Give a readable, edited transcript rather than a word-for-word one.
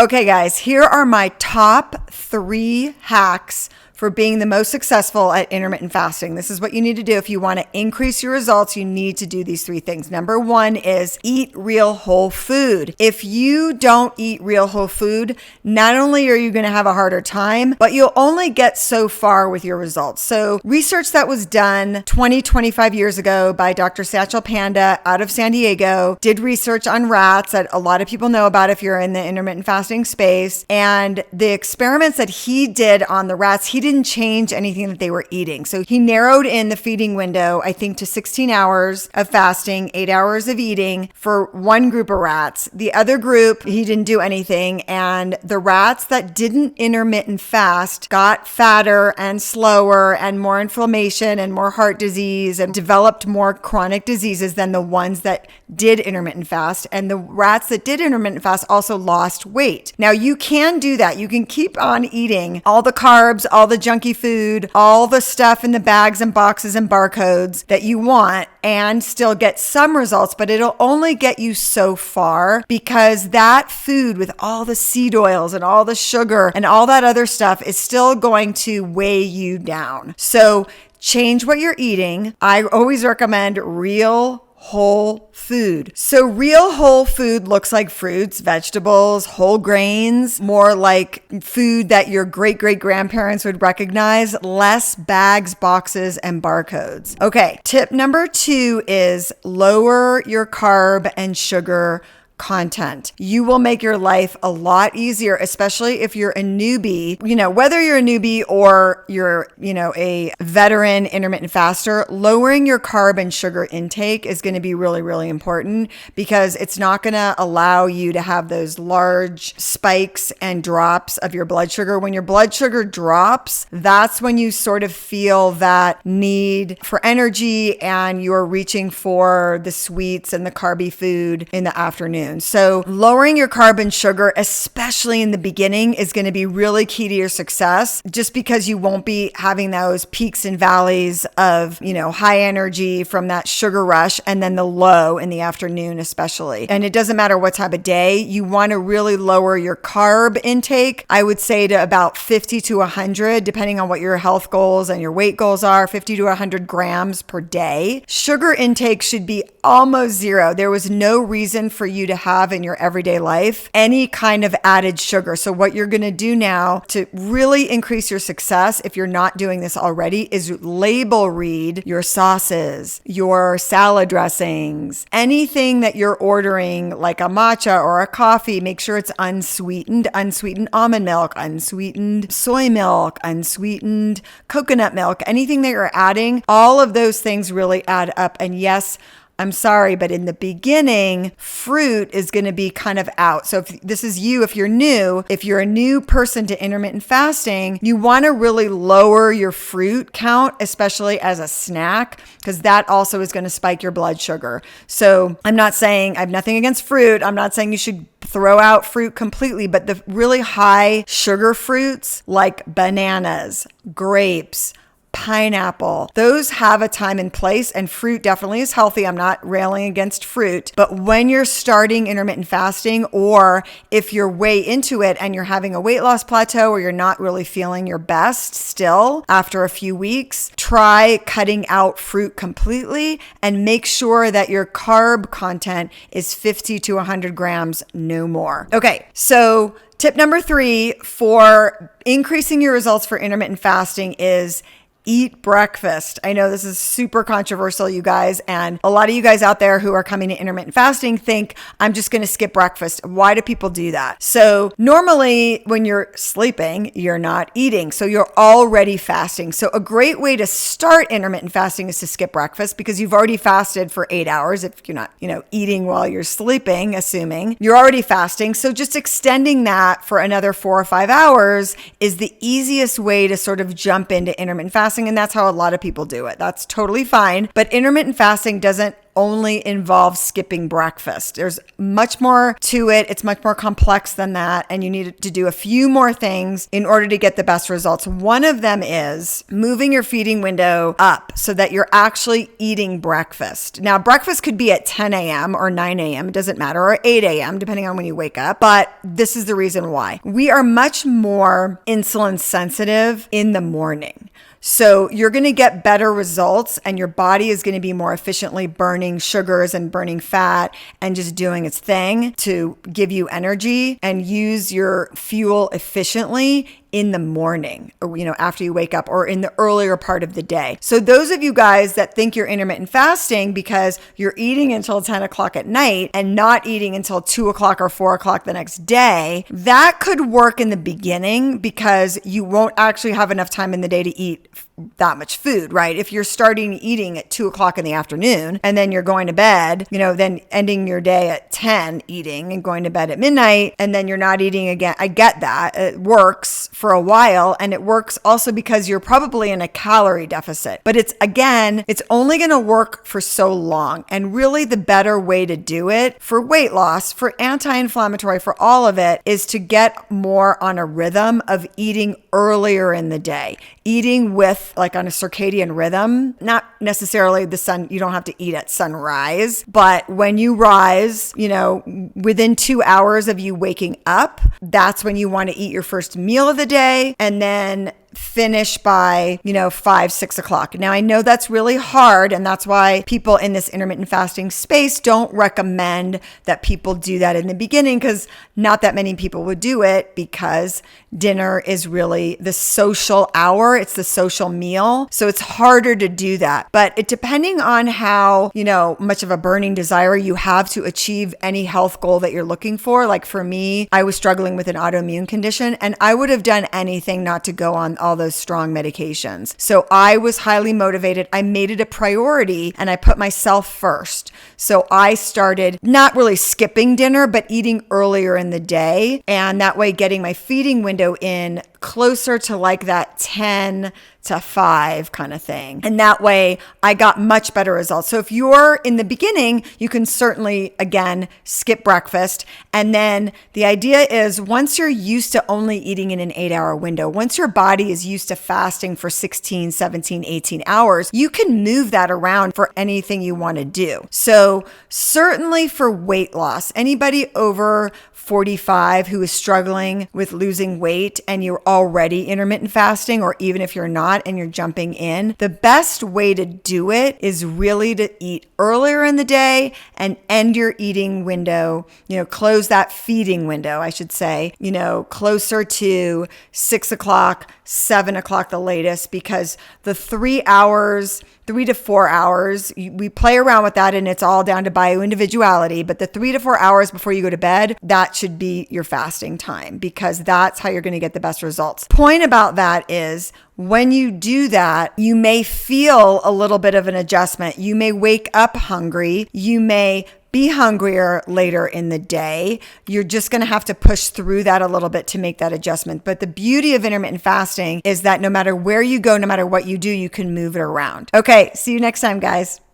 Okay, guys, here are my top 3 hacks for being the most successful at intermittent fasting. This is what you need to do. If you want to increase your results, you need to do these 3 things. Number 1 is eat real whole food. If you don't eat real whole food, not only are you going to have a harder time, but you'll only get so far with your results. So research that was done 25 years ago by Dr. Satchel Panda out of San Diego did research on rats that a lot of people know about if you're in the intermittent fasting space. And the experiments that he did on the rats, he didn't change anything that they were eating. So he narrowed in the feeding window, I think, to 16 hours of fasting, 8 hours of eating for one group of rats. The other group, he didn't do anything. And the rats that didn't intermittent fast got fatter and slower and more inflammation and more heart disease and developed more chronic diseases than the ones that did intermittent fast. And the rats that did intermittent fast also lost weight. Now you can do that. You can keep on eating all the carbs, all the junky food, all the stuff in the bags and boxes and barcodes that you want and still get some results, but it'll only get you so far because that food with all the seed oils and all the sugar and all that other stuff is still going to weigh you down. So change what you're eating. I always recommend real whole food. So real whole food looks like fruits, vegetables, whole grains, more like food that your great-great-grandparents would recognize, less bags, boxes, and barcodes. Okay, tip number 2 is lower your carb and sugar content. You will make your life a lot easier, especially if you're a newbie. Whether you're a newbie or you're, a veteran intermittent faster, lowering your carb and sugar intake is going to be really, really important because it's not going to allow you to have those large spikes and drops of your blood sugar. When your blood sugar drops, that's when you sort of feel that need for energy and you're reaching for the sweets and the carby food in the afternoon. So lowering your carb and sugar, especially in the beginning, is going to be really key to your success just because you won't be having those peaks and valleys of, high energy from that sugar rush and then the low in the afternoon, especially. And it doesn't matter what time of day, you want to really lower your carb intake. I would say to about 50 to 100, depending on what your health goals and your weight goals are, 50 to 100 grams per day. Sugar intake should be almost 0. There was no reason for you to have in your everyday life any kind of added sugar. So what you're going to do now to really increase your success, if you're not doing this already, is label read your sauces, your salad dressings, anything that you're ordering like a matcha or a coffee. Make sure it's unsweetened almond milk, unsweetened soy milk, unsweetened coconut milk, anything that you're adding. All of those things really add up. And yes, I'm sorry, but in the beginning, fruit is going to be kind of out. So if this is you, if you're a new person to intermittent fasting, you want to really lower your fruit count, especially as a snack, because that also is going to spike your blood sugar. So I'm not saying, I have nothing against fruit. I'm not saying you should throw out fruit completely, but the really high sugar fruits like bananas, grapes, pineapple, those have a time and place, and fruit definitely is healthy. I'm not railing against fruit, but when you're starting intermittent fasting, or if you're way into it and you're having a weight loss plateau or you're not really feeling your best still after a few weeks, try cutting out fruit completely and make sure that your carb content is 50 to 100 grams, no more. Okay, so tip number 3 for increasing your results for intermittent fasting is eat breakfast. I know this is super controversial, you guys, and a lot of you guys out there who are coming to intermittent fasting think, I'm just going to skip breakfast. Why do people do that? So normally when you're sleeping, you're not eating. So you're already fasting. So a great way to start intermittent fasting is to skip breakfast because you've already fasted for 8 hours. If you're not, eating while you're sleeping, assuming you're already fasting. So just extending that for another 4 or 5 hours is the easiest way to sort of jump into intermittent fasting. And that's how a lot of people do it. That's totally fine. But intermittent fasting doesn't only involve skipping breakfast. There's much more to it. It's much more complex than that. And you need to do a few more things in order to get the best results. One of them is moving your feeding window up so that you're actually eating breakfast. Now, breakfast could be at 10 a.m. or 9 a.m. It doesn't matter, or 8 a.m., depending on when you wake up. But this is the reason why. We are much more insulin sensitive in the morning. So you're going to get better results and your body is going to be more efficiently burning sugars and burning fat and just doing its thing to give you energy and use your fuel efficiently in the morning, or, after you wake up, or in the earlier part of the day. So those of you guys that think you're intermittent fasting because you're eating until 10 o'clock at night and not eating until 2 o'clock or 4 o'clock the next day, that could work in the beginning because you won't actually have enough time in the day to eat that much food, right? If you're starting eating at 2 o'clock in the afternoon and then you're going to bed, then ending your day at 10 eating and going to bed at midnight, and then you're not eating again. I get that. It works for a while, and it works also because you're probably in a calorie deficit. But it's only going to work for so long. And really the better way to do it for weight loss, for anti-inflammatory, for all of it, is to get more on a rhythm of eating earlier in the day. Eating with on a circadian rhythm, not necessarily the sun. You don't have to eat at sunrise, but when you rise, within 2 hours of you waking up, that's when you want to eat your first meal of the day, and then finish by, 5, 6 o'clock. Now, I know that's really hard, and that's why people in this intermittent fasting space don't recommend that people do that in the beginning, because not that many people would do it, because dinner is really the social hour. It's the social meal. So it's harder to do that. But depending on how, much of a burning desire you have to achieve any health goal that you're looking for. Like for me, I was struggling with an autoimmune condition, and I would have done anything not to go on all those strong medications. So I was highly motivated. I made it a priority and I put myself first. So I started not really skipping dinner, but eating earlier in the day. And that way getting my feeding window in closer to that 10 to 5 kind of thing. And that way I got much better results. So if you're in the beginning, you can certainly, again, skip breakfast. And then the idea is once you're used to only eating in an 8-hour window, once your body is used to fasting for 16, 17, 18 hours, you can move that around for anything you want to do. So certainly for weight loss, anybody over 45 who is struggling with losing weight and you're already intermittent fasting, or even if you're not and you're jumping in, the best way to do it is really to eat earlier in the day and end your eating window, close that feeding window, I should say, closer to 6 o'clock, 7 o'clock the latest, because the 3 to 4 hours, we play around with that and it's all down to bio-individuality, but the 3 to 4 hours before you go to bed, that should be your fasting time, because that's how you're going to get the best results. Point about that is when you do that, you may feel a little bit of an adjustment. You may wake up hungry. You may be hungrier later in the day. You're just going to have to push through that a little bit to make that adjustment. But the beauty of intermittent fasting is that no matter where you go, no matter what you do, you can move it around. Okay, see you next time, guys.